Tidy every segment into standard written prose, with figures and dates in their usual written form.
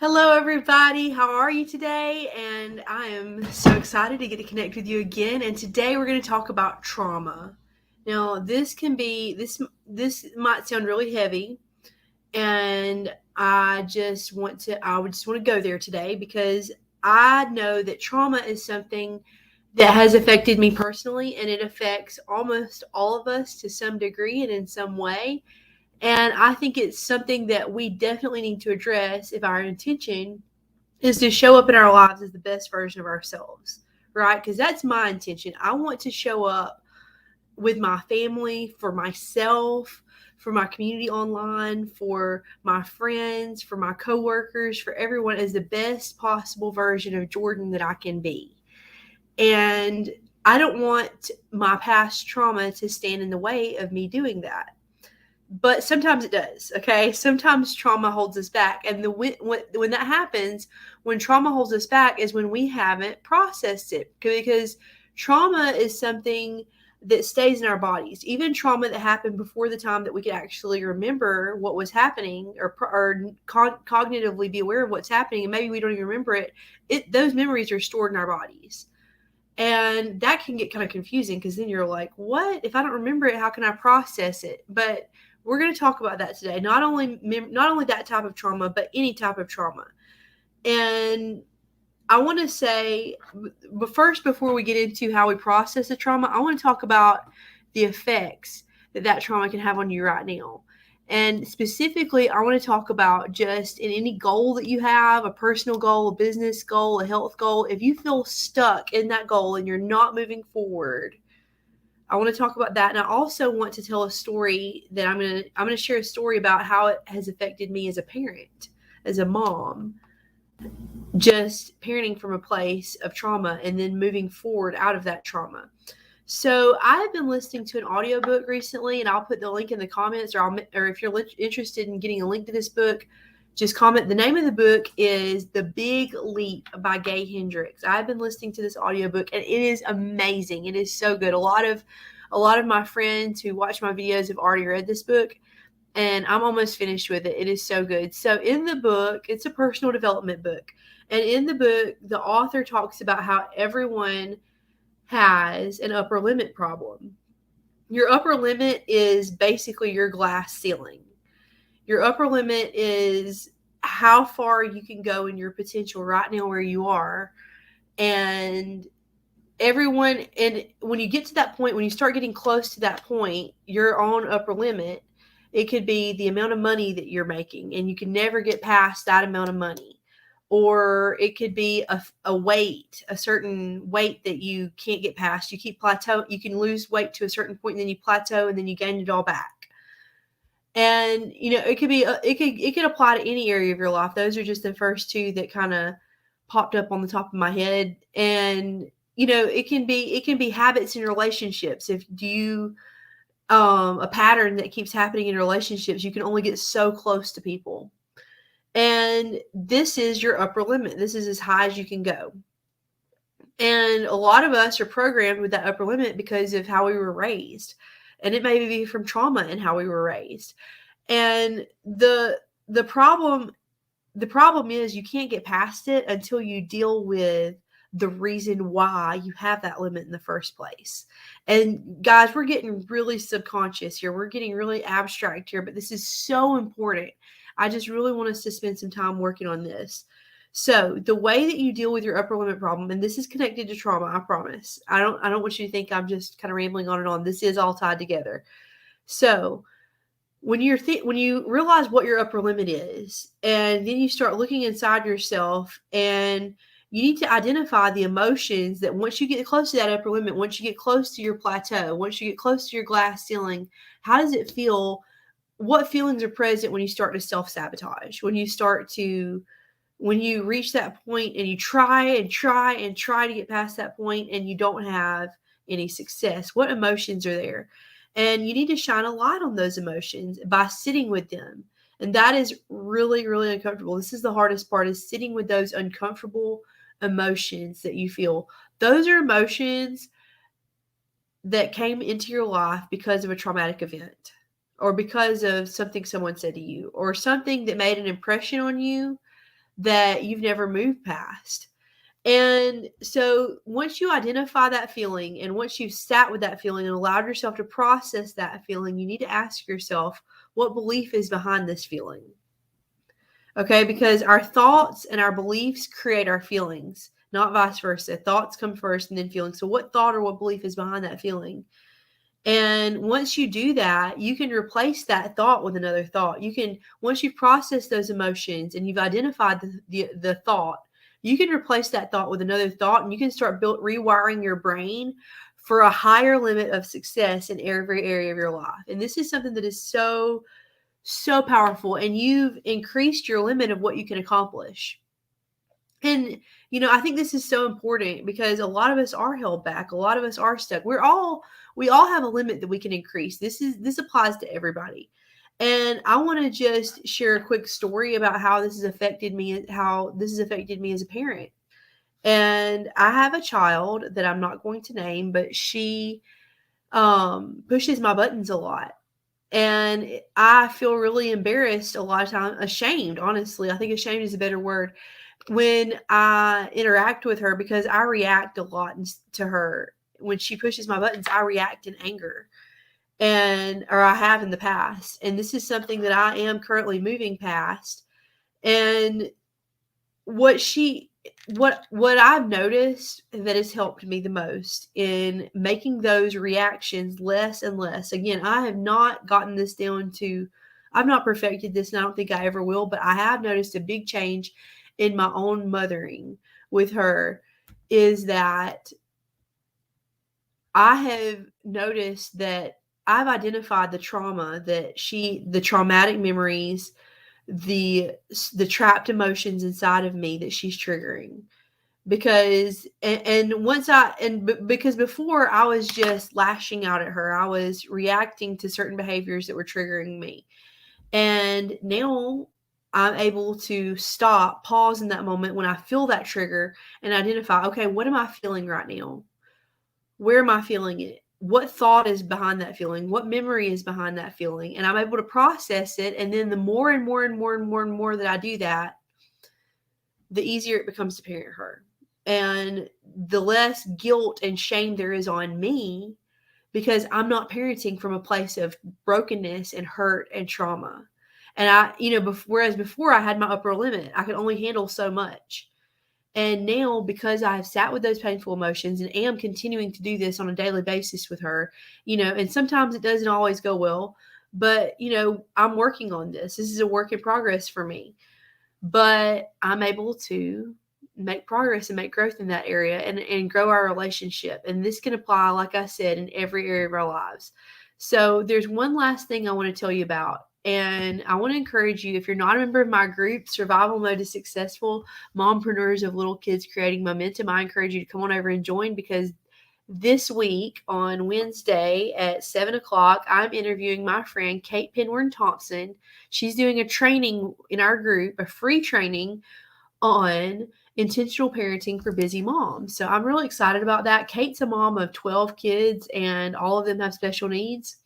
Hello, everybody. How are you today? And I am so excited to get to connect with you again. And today we're going to talk about trauma. Now, this might sound really heavy, and I would just want to go there today because I know that trauma is something that has affected me personally, and it affects almost all of us to some degree and in some way. And I think it's something that we definitely need to address if our intention is to show up in our lives as the best version of ourselves, right? Because that's my intention. I want to show up with my family, for myself, for my community online, for my friends, for my coworkers, for everyone as the best possible version of Jordan that I can be. And I don't want my past trauma to stand in the way of me doing that, but sometimes it does. Okay, sometimes trauma holds us back, and when that happens, when trauma holds us back, is when we haven't processed it. Because trauma is something that stays in our bodies. Even trauma that happened before the time that we could actually remember what was happening, or cognitively be aware of what's happening, and maybe we don't even remember it. Those memories are stored in our bodies. And that can get kind of confusing because then you're like, what? If I don't remember it, how can I process it? But we're going to talk about that today. Not only that type of trauma, but any type of trauma. And I want to say, but first, before we get into how we process the trauma, I want to talk about the effects that trauma can have on you right now. And specifically, I want to talk about just in any goal that you have, a personal goal, a business goal, a health goal. If you feel stuck in that goal and you're not moving forward, I want to talk about that. And I also want to tell a story that I'm gonna share a story about how it has affected me as a parent, as a mom, just parenting from a place of trauma and then moving forward out of that trauma. So I've been listening to an audiobook recently, and I'll put the link in the comments, or if you're interested in getting a link to this book, just comment. The name of the book is The Big Leap by Gay Hendricks. I've been listening to this audiobook, and it is amazing. It is so good. A lot of my friends who watch my videos have already read this book, and I'm almost finished with it. It is so good. So in the book, it's a personal development book. And in the book, the author talks about how everyone has an upper limit problem. Your upper limit is basically your glass ceiling. Your upper limit is how far you can go in your potential right now where you are. And when you get to that point, when you start getting close to that point, your own upper limit, it could be the amount of money that you're making, and you can never get past that amount of money. Or it could be a weight, a certain weight that you can't get past. You can lose weight to a certain point, and then you plateau, and then you gain it all back. And it could apply to any area of your life. Those are just the first two that kind of popped up on the top of my head. And it can be habits in relationships. If you a pattern that keeps happening in relationships, you can only get so close to people. And this is your upper limit. This is as high as you can go. And a lot of us are programmed with that upper limit because of how we were raised. And it may be from trauma and how we were raised. And the problem is you can't get past it until you deal with the reason why you have that limit in the first place. And guys, we're getting really subconscious here. We're getting really abstract here, but this is so important. I just really want us to spend some time working on this. So the way that you deal with your upper limit problem, and this is connected to trauma, I promise. I don't want you to think I'm just kind of rambling on and on. This is all tied together. So when you realize what your upper limit is, and then you start looking inside yourself, and you need to identify the emotions that once you get close to that upper limit, once you get close to your plateau, once you get close to your glass ceiling, how does it feel? What feelings are present when you start to self-sabotage? When you reach that point and you try and try and try to get past that point and you don't have any success, what emotions are there? And you need to shine a light on those emotions by sitting with them. And that is really, really uncomfortable. This is the hardest part, is sitting with those uncomfortable emotions that you feel. Those are emotions that came into your life because of a traumatic event, or because of something someone said to you, or something that made an impression on you that you've never moved past. And so once you identify that feeling and once you've sat with that feeling and allowed yourself to process that feeling, you need to ask yourself, what belief is behind this feeling? Okay, because our thoughts and our beliefs create our feelings, not vice versa. Thoughts come first and then feelings. So, what thought or what belief is behind that feeling? And once you do that, you can replace that thought with another thought. You can, once you've processed those emotions and you've identified the thought, you can replace that thought with another thought, and you can start rewiring your brain for a higher limit of success in every area of your life. And this is something that is so powerful, and you've increased your limit of what you can accomplish. And I think this is so important because a lot of us are held back. A lot of us are stuck. We all have a limit that we can increase. This applies to everybody. And I want to just share a quick story about how this has affected me as a parent. And I have a child that I'm not going to name, but she pushes my buttons a lot. And I feel really embarrassed a lot of times, ashamed, honestly. I think ashamed is a better word when I interact with her, because I react a lot to her. When she pushes my buttons, I react in anger, or I have in the past. And this is something that I am currently moving past. And what I've noticed that has helped me the most in making those reactions less and less. Again, I have not gotten this down to, I've not perfected this, and I don't think I ever will, but I have noticed a big change in my own mothering with her, is that I have noticed that I've identified the trauma the traumatic memories, the trapped emotions inside of me that she's triggering. Because because before I was just lashing out at her, I was reacting to certain behaviors that were triggering me. And now I'm able to stop, pause in that moment when I feel that trigger, and identify, okay, what am I feeling right now? Where am I feeling it? What thought is behind that feeling? What memory is behind that feeling? And I'm able to process it. And then the more and more and more and more and more that I do that, the easier it becomes to parent her. And the less guilt and shame there is on me, because I'm not parenting from a place of brokenness and hurt and trauma. And whereas before I had my upper limit, I could only handle so much. And now, because I have sat with those painful emotions and am continuing to do this on a daily basis with her, and sometimes it doesn't always go well, but, I'm working on this. This is a work in progress for me. But I'm able to make progress and make growth in that area, and grow our relationship. And this can apply, like I said, in every area of our lives. So there's one last thing I want to tell you about. And I want to encourage you, if you're not a member of my group, Survival Mode is Successful, Mompreneurs of Little Kids Creating Momentum, I encourage you to come on over and join, because this week on Wednesday at 7 o'clock, I'm interviewing my friend Kate Penwarn Thompson. She's doing a training in our group, a free training on intentional parenting for busy moms. So I'm really excited about that. Kate's a mom of 12 kids, and all of them have special needs.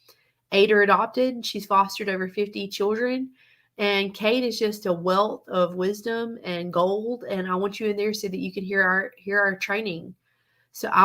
8 are adopted. She's fostered over 50 children. And Kate is just a wealth of wisdom and gold. And I want you in there so that you can hear our training. So I